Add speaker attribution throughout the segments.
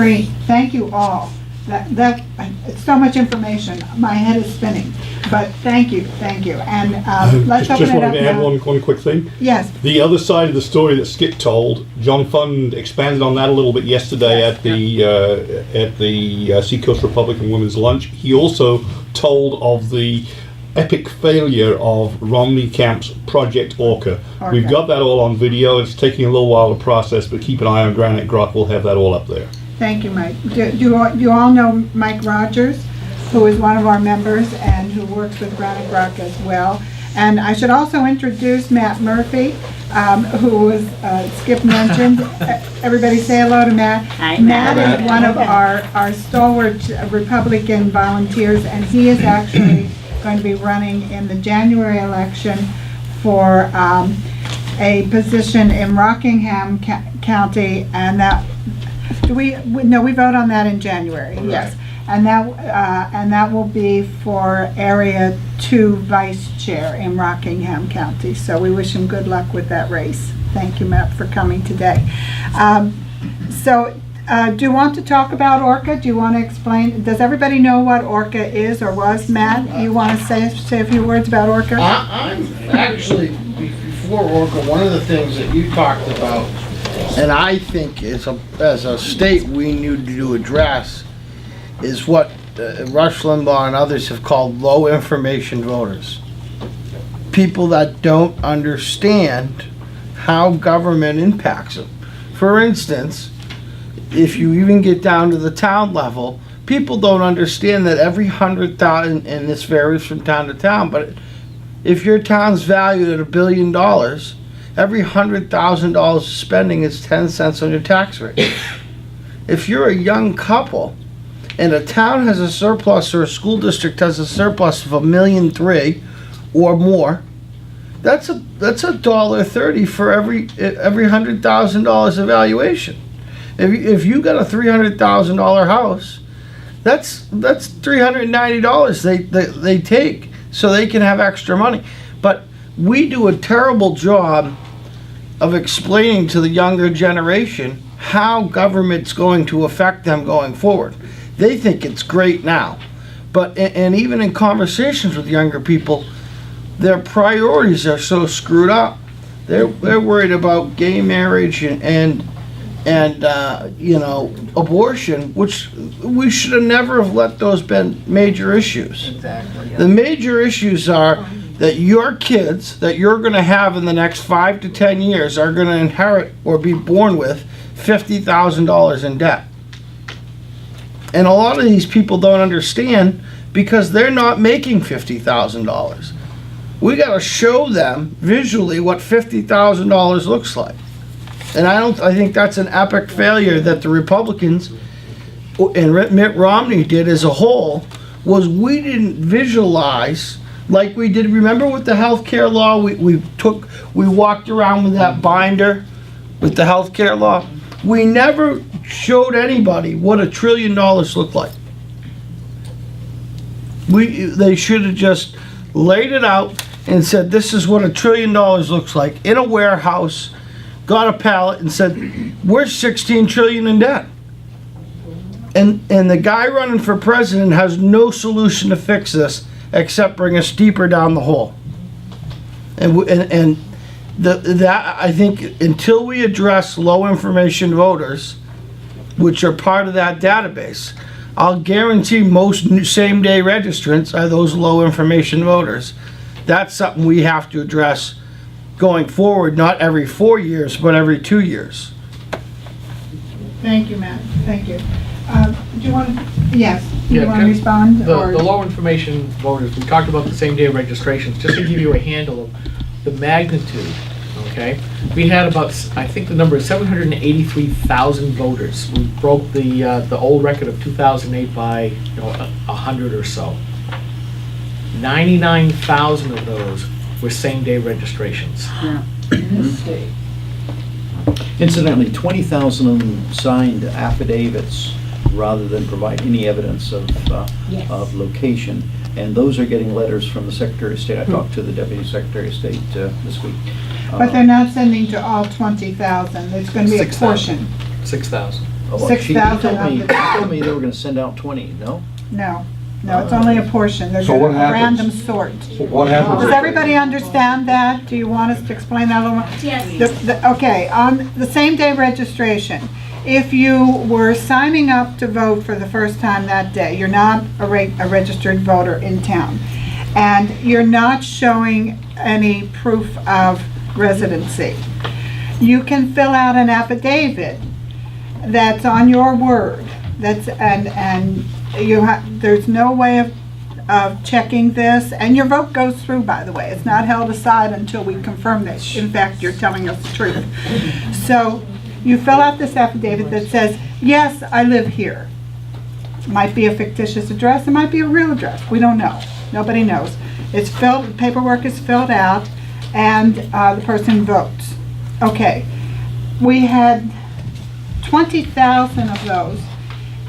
Speaker 1: Great, thank you all. It's so much information, my head is spinning, but thank you, and let's open
Speaker 2: Just
Speaker 1: it up
Speaker 2: wanted to add
Speaker 1: now.
Speaker 2: one quick thing.
Speaker 1: Yes,
Speaker 2: The other side of the story that Skip told, John Fund expanded on that a little bit yesterday
Speaker 1: Yes,
Speaker 2: at the Seacoast Republican Women's Lunch. He also told of the epic failure of Romney Camp's Project Orca. We've got that all on video. It's taking a little while to process, but keep an eye on Granite Grok. We'll have that all up there.
Speaker 1: thank you, Mike. Do you all know Mike Rogers, who is one of our members and who works with Granite Grok as well? And I should also introduce Matt Murphy, who was, Skip mentioned. Everybody say hello to Matt.
Speaker 3: Hi,
Speaker 1: Matt
Speaker 3: Matt.
Speaker 1: is one of our stalwart Republican volunteers, and he is actually going to be running in the January election for a position in Rockingham County, and that, we vote on that in January, yes. And that will be for Area 2 Vice Chair in Rockingham County. So we wish him good luck with that race. Thank you, Matt, for coming today. Do you want to talk about Orca? Do you want to explain? Does everybody know what Orca is or was? Matt, you want to say a few words about Orca?
Speaker 4: I'm actually, before Orca, one of the things that you talked about, and I think as a state we need to address, is what Rush Limbaugh and others have called low information voters. People that don't understand how government impacts them. For instance, if you even get down to the town level, people don't understand that every 100,000, and this varies from town to town, but if your town's valued at $1 billion, every $100,000 of spending is 10 cents on your tax rate. If you're a young couple and a town has a surplus, or a school district has a surplus of $1.3 million or more, that's $1.30 for every $100,000 of valuation. If you got a $300,000 house, that's $390 they take so they can have extra money. But we do a terrible job of explaining to the younger generation how government's going to affect them going forward. They think it's great now, but and even in conversations with younger people, their priorities are so screwed up. They're worried about gay marriage and abortion, which we should have never have let those been major issues.
Speaker 3: Exactly.
Speaker 4: The major issues are that your kids that you're going to have in the next 5 to 10 years are going to inherit or be born with $50,000 in debt. And a lot of these people don't understand because they're not making $50,000. We got to show them visually what $50,000 looks like. And I think that's an epic failure that the Republicans and Mitt Romney did as a whole, was we didn't visualize like we did. Remember with the health care law, we walked around with that binder with the health care law. We never showed anybody what $1 trillion looked like. They should have just laid it out and said, this is what $1 trillion looks like in a warehouse, got a pallet and said, we're $16 trillion in debt. And the guy running for president has no solution to fix this except bring us deeper down the hole. That I think until we address low information voters, which are part of that database, I'll guarantee most same-day registrants are those low information voters. That's something we have to address going forward, not every 4 years, but every 2 years.
Speaker 1: Thank you, Matt. Thank you. Do you want to, yes, do you
Speaker 5: Yeah,
Speaker 1: want to respond?
Speaker 5: The low information voters, we talked about the same day registrations, just to give you a handle of the magnitude, okay? We had about, I think the number is 783,000 voters. We broke the old record of 2008 by 100 or so. 99,000 of those were same day registrations.
Speaker 3: Yeah. In this state.
Speaker 6: Incidentally, 20,000 of them signed affidavits rather than provide any evidence of location. And those are getting letters from the Secretary of State. I talked to the Deputy Secretary of State this week.
Speaker 1: But they're not sending to all 20,000. There's going to be a
Speaker 5: 6,000.
Speaker 1: portion.
Speaker 5: 6,000.
Speaker 6: Oh, she
Speaker 1: 6,000
Speaker 6: told me,
Speaker 1: of the-
Speaker 6: she told me they were gonna send out 20, no?
Speaker 1: No, it's only a portion. They're
Speaker 7: So what
Speaker 1: doing a
Speaker 7: happens?
Speaker 1: random sort.
Speaker 7: What happens?
Speaker 1: Does everybody understand that? Do you want us to explain that a little more?
Speaker 8: Yes.
Speaker 1: Okay, on the same-day registration, if you were signing up to vote for the first time that day, you're not a registered voter in town, and you're not showing any proof of residency, you can fill out an affidavit that's on your word. And you there's no way of checking this, and your vote goes through, by the way. It's not held aside until we confirm that, in fact, you're telling us the truth. So you fill out this affidavit that says, yes, I live here. It might be a fictitious address, it might be a real address, we don't know. Nobody knows. It's filled, paperwork is filled out, and the person votes. Okay, we had 20,000 of those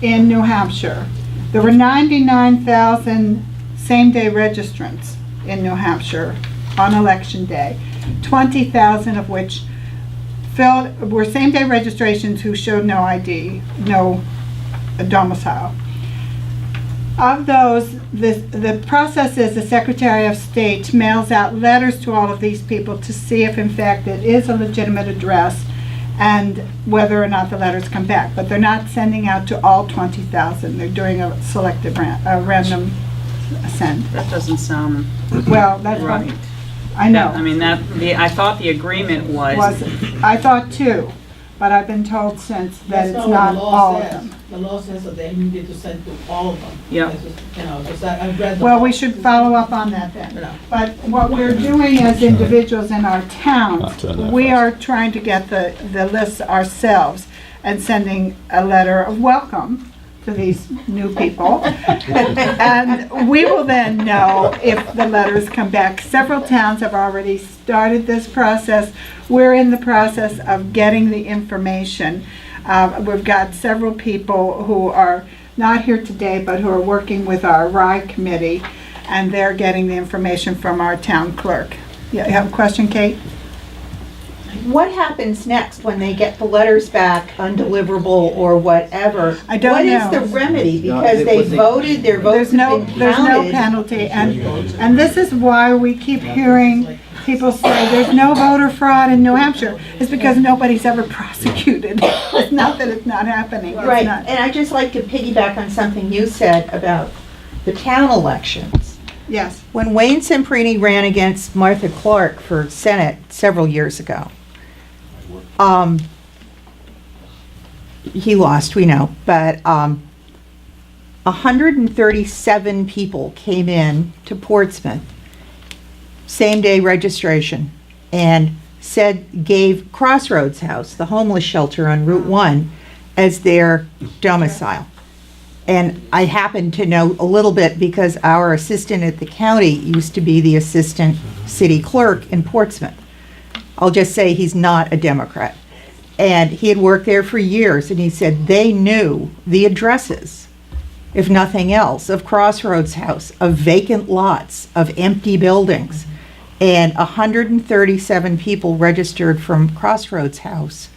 Speaker 1: in New Hampshire. There were 99,000 same-day registrants in New Hampshire on election day, 20,000 of which were same-day registrations who showed no ID, no domicile. Of those, the process is the Secretary of State mails out letters to all of these people to see if in fact it is a legitimate address and whether or not the letters come back. But they're not sending out to all 20,000. They're doing a selective random send.
Speaker 9: That doesn't sound
Speaker 1: Well, that's
Speaker 9: right.
Speaker 1: right. I know.
Speaker 9: I mean, I thought the agreement was,
Speaker 1: I thought too, but I've been told since that
Speaker 3: That's
Speaker 1: it's
Speaker 3: what
Speaker 1: not
Speaker 3: the law
Speaker 1: all of
Speaker 3: says.
Speaker 1: them.
Speaker 3: The law says that they needed to send to all of them.
Speaker 9: Yeah.
Speaker 3: That's just, you know, because I've read the.
Speaker 1: Well,
Speaker 3: law.
Speaker 1: we should follow up on that then.
Speaker 3: No.
Speaker 1: But what we're doing as individuals in our
Speaker 2: Not
Speaker 1: towns,
Speaker 2: turn that
Speaker 1: we
Speaker 2: fast.
Speaker 1: are trying to get the lists ourselves and sending a letter of welcome to these new people. And we will then know if the letters come back. Several towns have already started this process. We're in the process of getting the information. We've got several people who are not here today, but who are working with our Rye committee, and they're getting the information from our town clerk. Yeah, you have a question, Kate?
Speaker 10: What happens next when they get the letters back undeliverable or whatever?
Speaker 1: I don't
Speaker 10: What
Speaker 1: know.
Speaker 10: is the remedy?
Speaker 6: No,
Speaker 10: Because they
Speaker 6: what they-
Speaker 10: voted, their votes have been
Speaker 1: There's no
Speaker 10: counted.
Speaker 1: penalty, and this is why we keep hearing people say there's no voter fraud in New Hampshire. It's because nobody's ever prosecuted. It's not that it's not happening. It's
Speaker 10: Right,
Speaker 1: not.
Speaker 10: and I'd just like to piggyback on something you said about the town elections.
Speaker 1: Yes,
Speaker 10: When Wayne Semprini ran against Martha Clark for Senate several years ago, he lost, we know, but 137 people came in to Portsmouth, same-day registration, and gave Crossroads House, the homeless shelter on Route 1, as their domicile. And I happen to know a little bit because our assistant at the county used to be the assistant city clerk in Portsmouth. I'll just say he's not a Democrat. And he had worked there for years, and he said they knew the addresses, if nothing else, of Crossroads House, of vacant lots, of empty buildings. And 137 people registered from Crossroads House,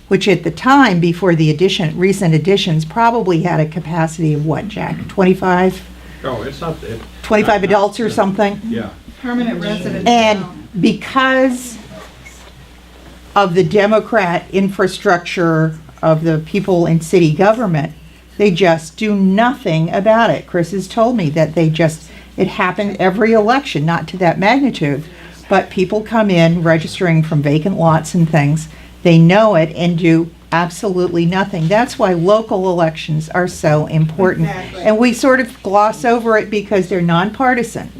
Speaker 10: which at the time, before the recent additions, probably had a capacity of what, Jack? 25?
Speaker 7: Oh, it's not,
Speaker 10: 25 adults or something?
Speaker 7: yeah.
Speaker 1: permanent residents.
Speaker 10: And because of the Democrat infrastructure of the people in city government, they just do nothing about it. Chris has told me that it happened every election, not to that magnitude, but people come in registering from vacant lots and things. They know it and do absolutely nothing. That's why local elections are so important.
Speaker 1: Exactly.
Speaker 10: And we sort of gloss over it because they're nonpartisan.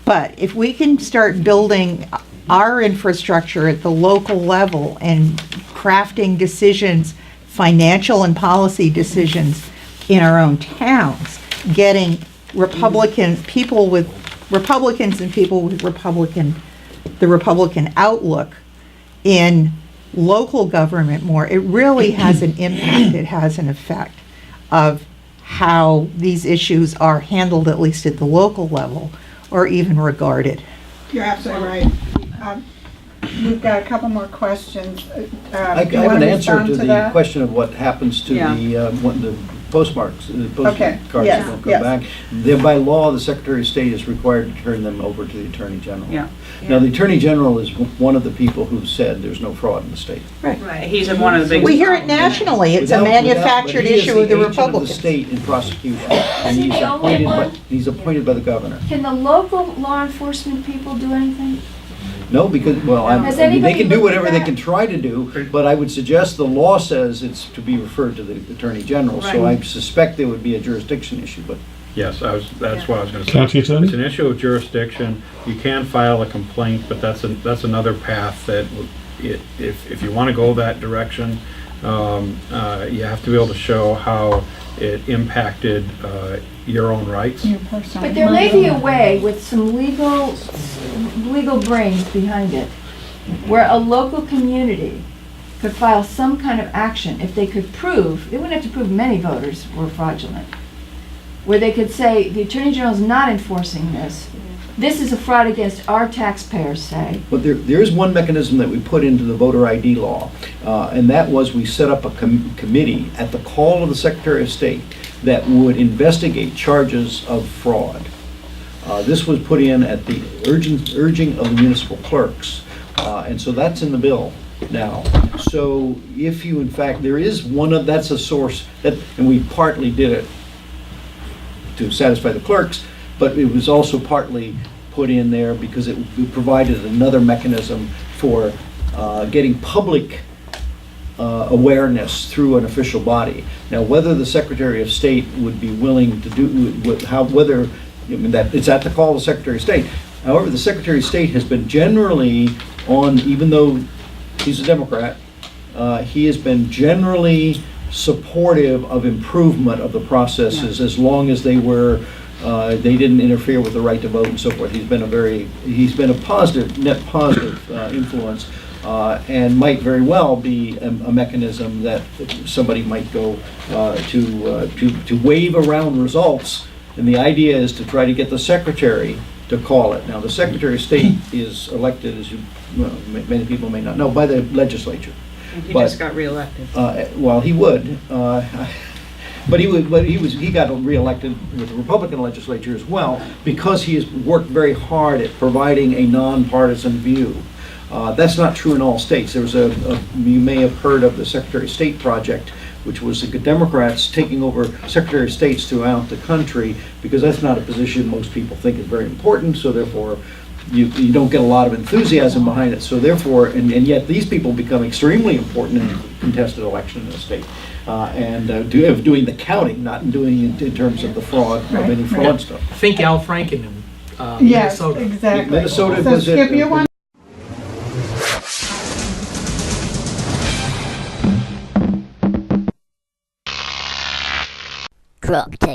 Speaker 10: But if we can start building our infrastructure at the local level and crafting decisions, financial and policy decisions in our own towns, getting Republicans and people with the Republican outlook in local government more, it really has an impact, it has an effect of how these issues are handled, at least at the local level, or even regarded.
Speaker 1: You're absolutely right. we've got a couple more questions.
Speaker 6: I
Speaker 1: Do you
Speaker 6: have
Speaker 1: wanna
Speaker 6: an answer
Speaker 1: respond
Speaker 6: to the
Speaker 1: that?
Speaker 6: question of what happens to
Speaker 9: Yeah.
Speaker 6: the postmarks, the
Speaker 1: Okay,
Speaker 6: postcards
Speaker 1: yes,
Speaker 6: that don't come
Speaker 1: yes.
Speaker 6: back. Then by law, the Secretary of State is required to turn them over to the Attorney General.
Speaker 9: Yeah.
Speaker 6: Now, the Attorney General is one of the people who've said there's no fraud in the state.
Speaker 9: Right, he's in one of the biggest.
Speaker 10: We hear it nationally. It's a
Speaker 6: But
Speaker 10: manufactured
Speaker 6: he is
Speaker 10: issue of the
Speaker 6: agent of the
Speaker 10: Republicans.
Speaker 6: state in prosecution, and
Speaker 7: Is he the only one?
Speaker 6: he's appointed by the governor.
Speaker 7: Can the local law enforcement people do anything?
Speaker 6: No, because, well,
Speaker 7: Has
Speaker 6: they
Speaker 7: anybody
Speaker 6: can do
Speaker 7: looked at
Speaker 6: whatever they
Speaker 7: that?
Speaker 6: can try to do, but I would suggest the law says it's to be referred to the Attorney General, so I
Speaker 9: Right.
Speaker 6: suspect there would be a jurisdiction issue, but
Speaker 8: Yes, that's what I was going to say.
Speaker 2: County Attorney?
Speaker 8: It's an issue of jurisdiction. You can file a complaint, but that's another path that, if you want to go that direction, you have to be able to show how it impacted your own rights.
Speaker 1: Your personal-
Speaker 7: But there may be a way with some legal brains behind it, where a local community could file some kind of action if they could prove, they wouldn't have to prove many voters were fraudulent, where they could say, the Attorney General's not enforcing this. This is a fraud against our taxpayers, say.
Speaker 6: But there is one mechanism that we put into the voter ID law, and that was we set up a committee at the call of the Secretary of State that would investigate charges of fraud. This was put in at the urging of the municipal clerks, and so that's in the bill now. So if you, in fact, there is that's a source, and we partly did it to satisfy the clerks, but it was also partly put in there because it provided another mechanism for getting public awareness through an official body. Now, whether the Secretary of State would be willing to that it's at the call of the Secretary of State. However, the Secretary of State has been generally even though he's a Democrat, he has been generally supportive of improvement of the processes as long as they didn't interfere with the right to vote and so forth. He's been a positive, net positive influence, and might very well be a mechanism that somebody might go to wave around results. And the idea is to try to get the secretary to call it. Now, the Secretary of State is elected, as many people may not know, by the legislature.
Speaker 9: He
Speaker 6: But-
Speaker 9: just got reelected.
Speaker 6: Well, he would, but he got reelected with the Republican legislature as well because he has worked very hard at providing a nonpartisan view. That's not true in all states. There was you may have heard of the Secretary of State project, which was the Democrats taking over Secretary of States throughout the country, because that's not a position most people think is very important, so therefore you don't get a lot of enthusiasm behind it. So therefore, and yet these people become extremely important in a contested election in the state. Doing the counting, not doing it in terms of the fraud, of any fraud stuff.
Speaker 5: Think Al Franken in
Speaker 1: Yes,
Speaker 5: Minnesota.
Speaker 1: exactly.
Speaker 6: Minnesota
Speaker 1: So
Speaker 6: was it-
Speaker 1: Skip, you want
Speaker 11: Crockton.